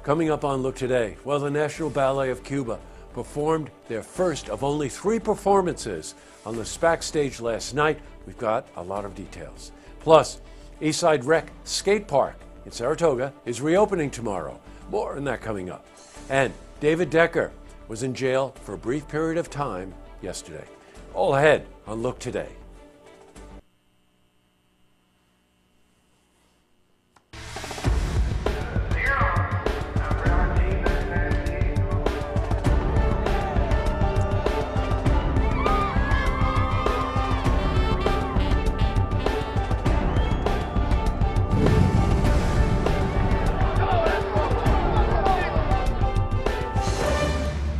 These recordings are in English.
Coming up on Look Today, well, the National Ballet of Cuba performed their first of only 3 performances on the SPAC stage last night. We've got a lot of details. Plus, Eastside Rec Skate Park in Saratoga is reopening tomorrow. More on that coming up. And David Decker was in jail for a brief period of time yesterday. All ahead on Look Today.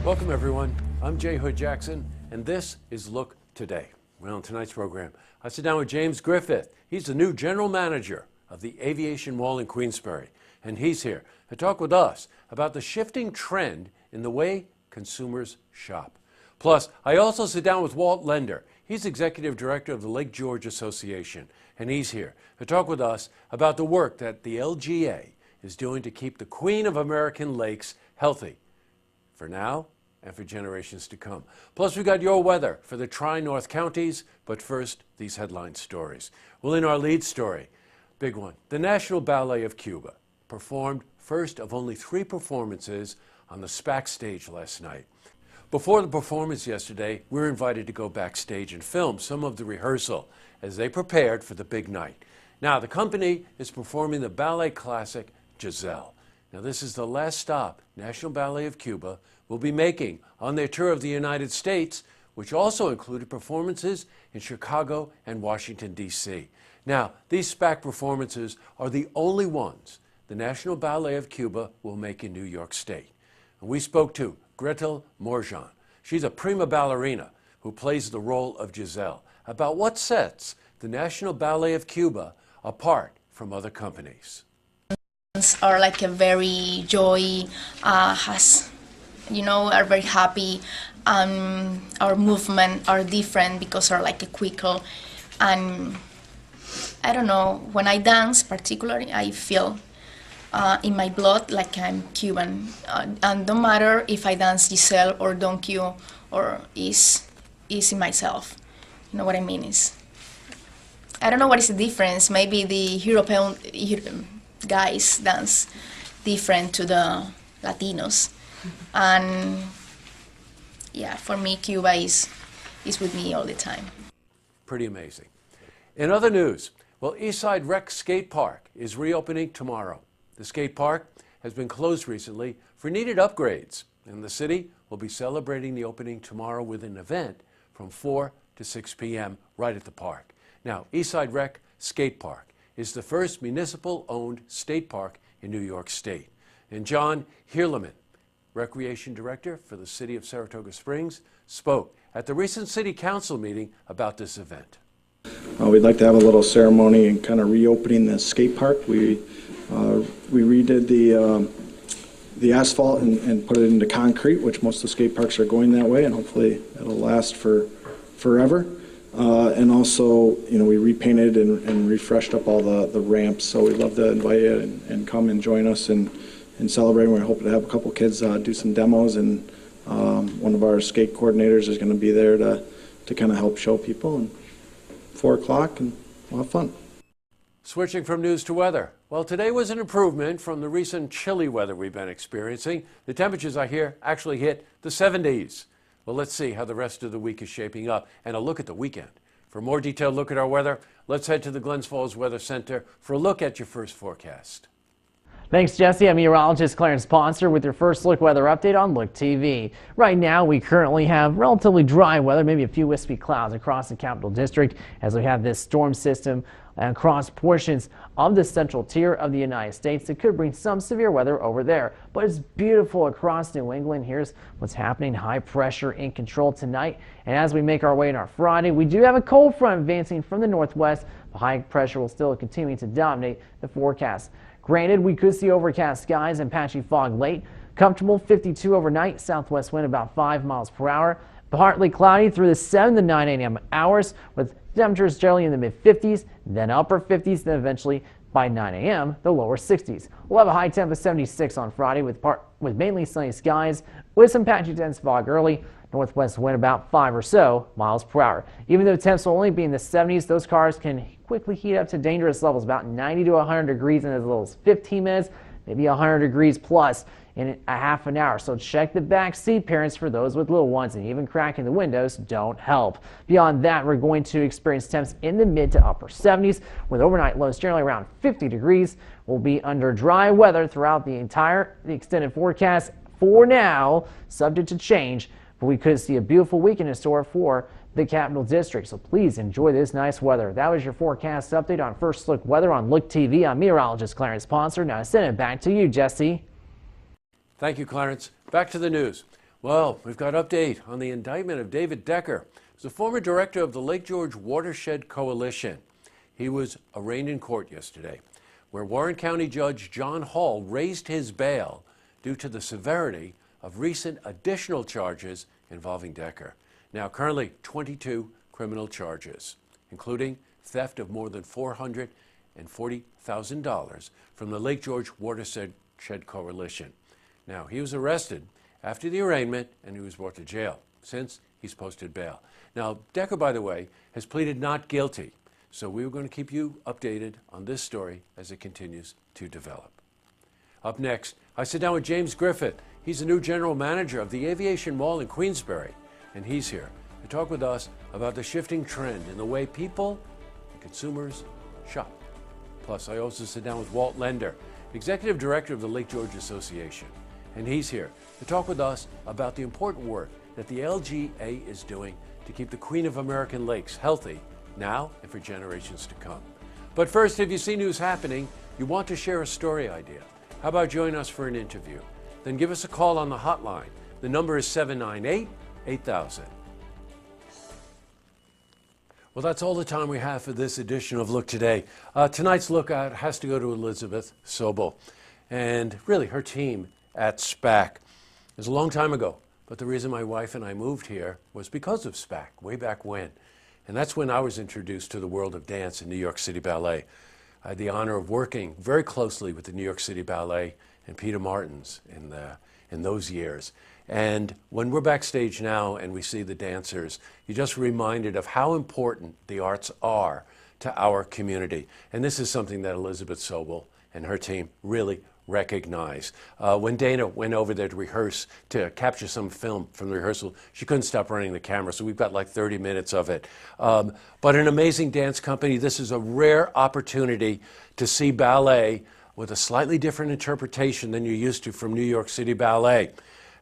Welcome, everyone. I'm Jay Hood Jackson, and this is Look Today. Well, on tonight's program, I sit down with James Griffith. He's the new general manager of the Aviation Mall in Queensbury, and he's here to talk with us about the shifting trend in the way consumers shop. Plus, I also sit down with Walt Lender. He's executive director of the Lake George Association, and he's here to talk with us about the work that the LGA is doing to keep the Queen of American Lakes healthy for now and for generations to come. Plus, we got your weather for the Tri-North counties, but first, these headline stories. Well, in our lead story, big one, the National Ballet of Cuba performed first of only 3 performances on the SPAC stage last night. Before the performance yesterday, we were invited to go backstage and film some of the rehearsal as they prepared for the big night. Now, the company is performing the ballet classic, Giselle. Now, this is the last stop National Ballet of Cuba will be making on their tour of the United States, which also included performances in Chicago and Washington, D.C. Now, these SPAC performances are the only ones the National Ballet of Cuba will make in New York State. And we spoke to Gretel Morjan. She's a prima ballerina who plays the role of Giselle, about what sets the National Ballet of Cuba apart from other companies. Are like a very joy, are very happy. Our movement are different because are like a quicker, and I don't know, when I dance particularly I feel in my blood like I'm Cuban, and don't matter if I dance Giselle or Don Q or is in myself. You know what I mean? I don't know what is the difference. Maybe the European guys dance different to the Latinos, and yeah, for me Cuba is with me all the time. Pretty amazing. In other news, well, Eastside Rec Skate Park is reopening tomorrow. The skate park has been closed recently for needed upgrades, and the city will be celebrating the opening tomorrow with an event from 4 to 6 p.m. right at the park. Now, Eastside Rec Skate Park is the first municipal-owned state park in New York State. And John Hierleman, Recreation Director for the City of Saratoga Springs, spoke at the recent City Council meeting about this event. We'd like to have a little ceremony and kind of reopening the skate park. We redid the asphalt and put it into concrete, which most of the skate parks are going that way, and hopefully it'll last for forever. And also, we repainted and refreshed up all the ramps, so we'd love to invite you and come and join us and celebrate. We're hoping to have a couple kids do some demos, and one of our skate coordinators is going to be there to kind of help show people, and 4 o'clock, and we'll have fun. Switching from news to weather. Well, today was an improvement from the recent chilly weather we've been experiencing. The temperatures, I hear, actually hit the 70s. Well, let's see how the rest of the week is shaping up and a look at the weekend. For a more detailed look at our weather, let's head to the Glens Falls Weather Center for a look at your first forecast. Thanks, Jesse. I'm meteorologist Clarence Ponser with your first look weather update on Look TV. Right now, we currently have relatively dry weather, maybe a few wispy clouds across the Capital District as we have this storm system across portions of the central tier of the United States. It could bring some severe weather over there, but it's beautiful across New England. Here's what's happening. High pressure in control tonight. And as we make our way in our Friday, we do have a cold front advancing from the northwest. The high pressure will still continue to dominate the forecast. Granted, we could see overcast skies and patchy fog late. Comfortable 52 overnight, southwest wind about 5 miles per hour. Partly cloudy through the 7 to 9 a.m. hours with temperatures generally in the mid-50s, then upper 50s, then eventually By 9 a.m., the lower 60s. We'll have a high temp of 76 on Friday with mainly sunny skies with some patchy dense fog early. Northwest wind about 5 or so miles per hour. Even though temps will only be in the 70s, those cars can quickly heat up to dangerous levels, about 90 to 100 degrees in as little as 15 minutes, maybe 100 degrees plus in a half an hour. So check the back seat, parents, for those with little ones, and even cracking the windows don't help. Beyond that, we're going to experience temps in the mid to upper 70s with overnight lows generally around 50 degrees. We'll be under dry weather throughout the extended forecast for now, subject to change. But we could see a beautiful weekend in store for the Capital District, so please enjoy this nice weather. That was your forecast update on First Look Weather on Look TV. I'm meteorologist Clarence Ponser. Now I send it back to you, Jesse. Thank you, Clarence. Back to the news. Well, we've got update on the indictment of David Decker. He's a former director of the Lake George Watershed Coalition. He was arraigned in court yesterday, where Warren County Judge John Hall raised his bail due to the severity of recent additional charges involving Decker. Now, currently 22 criminal charges, including theft of more than $440,000 from the Lake George Watershed Coalition. Now, he was arrested after the arraignment and he was brought to jail. Since, he's posted bail. Now, Decker, by the way, has pleaded not guilty. So we were going to keep you updated on this story as it continues to develop. Up next, I sit down with James Griffith. He's the new general manager of the Aviation Mall in Queensbury, and he's here to talk with us about the shifting trend in the way people and consumers shop. Plus, I also sit down with Walt Lender, executive director of the Lake George Association, and he's here to talk with us about the important work that the LGA is doing to keep the Queen of American Lakes healthy now and for generations to come. But first, if you see news happening, you want to share a story idea, how about join us for an interview? Then give us a call on the hotline. The number is 798-8000. Well, that's all the time we have for this edition of Look Today. Tonight's look out has to go to Elizabeth Sobel and really her team at SPAC. It was a long time ago, but the reason my wife and I moved here was because of SPAC, way back when. And that's when I was introduced to the world of dance in New York City Ballet. I had the honor of working very closely with the New York City Ballet and Peter Martins in those years. And when we're backstage now and we see the dancers, you're just reminded of how important the arts are to our community. And this is something that Elizabeth Sobel and her team really recognize. When Dana went over there to rehearse, to capture some film from the rehearsal, she couldn't stop running the camera, so we've got like 30 minutes of it. But an amazing dance company. This is a rare opportunity to see ballet with a slightly different interpretation than you're used to from New York City Ballet.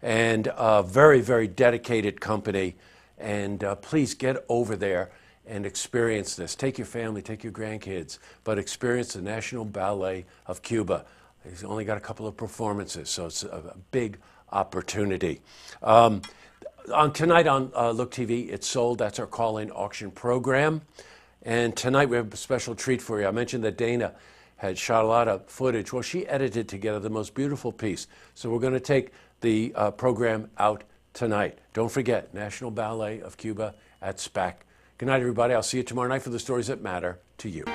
And a very, very dedicated company. And please get over there and experience this. Take your family, take your grandkids, but experience the National Ballet of Cuba. He's only got a couple of performances, so it's a big opportunity. Tonight on Look TV, It's Sold. That's our call-in auction program. And tonight we have a special treat for you. I mentioned that Dana had shot a lot of footage. Well, she edited together the most beautiful piece. So we're going to take the program out tonight. Don't forget, National Ballet of Cuba at SPAC. Good night, everybody. I'll see you tomorrow night for the stories that matter to you.